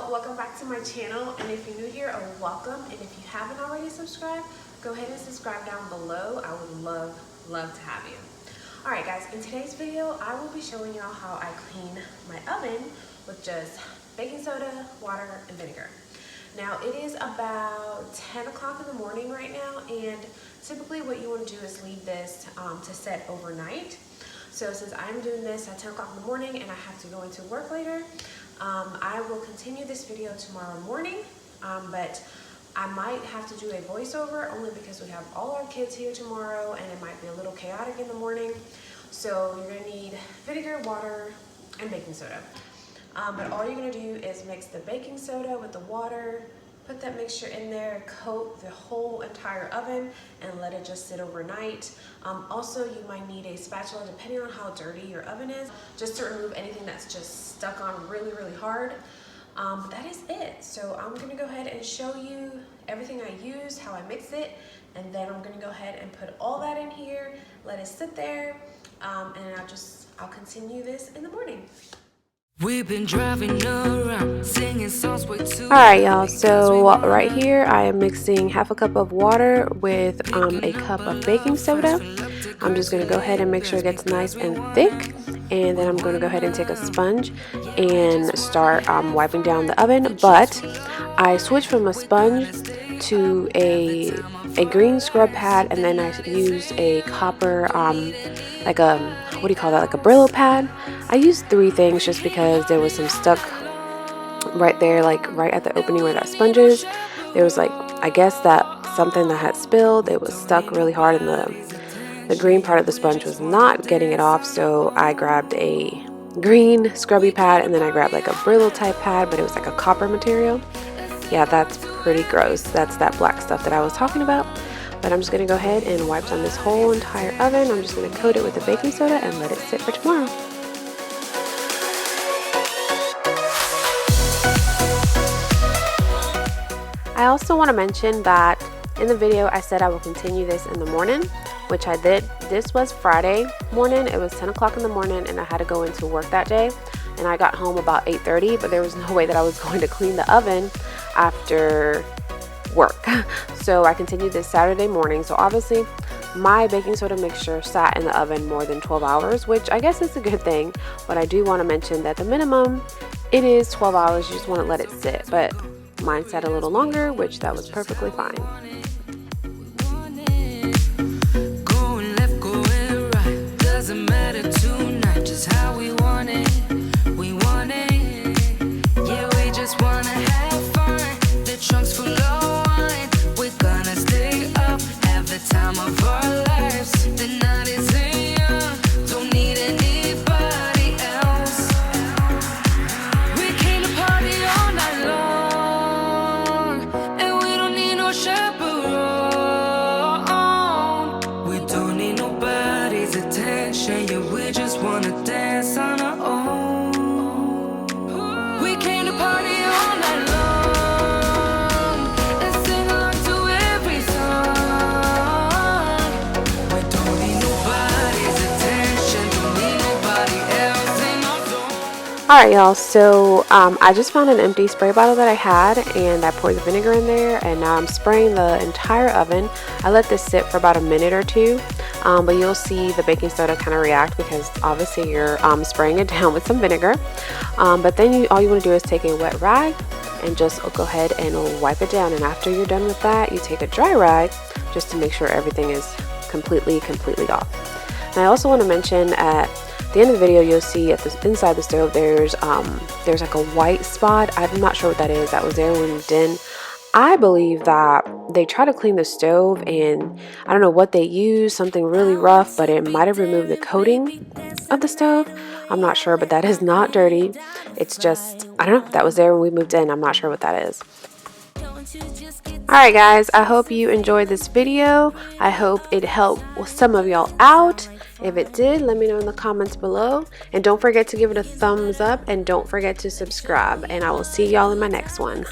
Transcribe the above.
y'all, welcome back to my channel, and if you're new here, welcome, and if you haven't already subscribed, go ahead and subscribe down below. I would love to have you. Alright guys, in today's video I will be showing y'all how I clean my oven with just baking soda, water, and vinegar. Now it is about 10 o'clock in the morning right now, and typically what you want to do is leave this to set overnight. So since I'm doing this at 10 o'clock in the morning and I have to go into work later, I will continue this video tomorrow morning, but I might have to do a voiceover only because we have all our kids here tomorrow and it might be a little chaotic in the morning. So you're going to need vinegar, water, and baking soda. But all you're going to do is mix the baking soda with the water, put that mixture in there, coat the whole entire oven, and let it just sit overnight. Also, you might need a spatula depending on how dirty your oven is, just to remove anything that's just stuck on really hard. But that is it. So I'm going to go ahead and show you everything I use, how I mix it, and then I'm going to go ahead and put all that in here, let it sit there, and I'll continue this in the morning. We've been driving around singing songs way too. Alright y'all, so right here I am mixing half a cup of water with a cup of baking soda. I'm just going to go ahead and make sure it gets nice and thick, and then I'm going to go ahead and take a sponge and start wiping down the oven. But I switched from a sponge to a green scrub pad, and then I used a copper like a, what do you call that, like a Brillo pad. I used 3 things just because there was some stuck right there, like right at the opening where that sponge is. There was like, I guess that something that had spilled, it was stuck really hard, and the green part of the sponge was not getting it off. So I grabbed a green scrubby pad, and then I grabbed like a Brillo type pad, but it was like a copper material. Yeah, that's pretty gross. That's that black stuff that I was talking about. But I'm just going to go ahead and wipe down this whole entire oven. I'm just going to coat it with the baking soda and let it sit for tomorrow. I also want to mention that in the video I said I will continue this in the morning, which I did. This was Friday morning. It was 10 o'clock in the morning and I had to go into work that day, and I got home about 8:30, but there was no way that I was going to clean the oven after work. So I continued this Saturday morning. So obviously my baking soda mixture sat in the oven more than 12 hours, which I guess is a good thing, but I do want to mention that the minimum, it is 12 hours. You just want to let it sit, but mine sat a little longer, which that was perfectly fine. Going left, going right, doesn't matter tonight, just how we want it. We want it, yeah, we just wanna have fun. The trunk's full of wine, we're gonna stay up, have the time of our lives. The night is young, don't need anybody else. We came to party all night long, and we don't need no chaperone. We don't need nobody's attention, yeah, we just wanna dance on our own. We came to party all night long and sing along to every song. We don't need nobody's attention, don't need nobody else in our zone. Alright y'all, so I just found an empty spray bottle that I had, and I poured the vinegar in there, and now I'm spraying the entire oven. I let this sit for about a minute or two, but you'll see the baking soda kind of react because obviously you're spraying it down with some vinegar. But then all you want to do is take a wet rag and just go ahead and wipe it down, and after you're done with that, you take a dry rag just to make sure everything is completely off. And I also want to mention at the end of the video, you'll see at the inside the stove there's like a white spot. I'm not sure what that is. That was there when we moved in. I believe that they try to clean the stove, and I don't know what they use, something really rough, but it might have removed the coating of the stove. I'm not sure, but that is not dirty. It's just, I don't know, that was there when we moved in. I'm not sure what that is. Alright guys, I hope you enjoyed this video. I hope it helped some of y'all out. If it did, let me know in the comments below. And don't forget to give it a thumbs up, and don't forget to subscribe. And I will see y'all in my next one.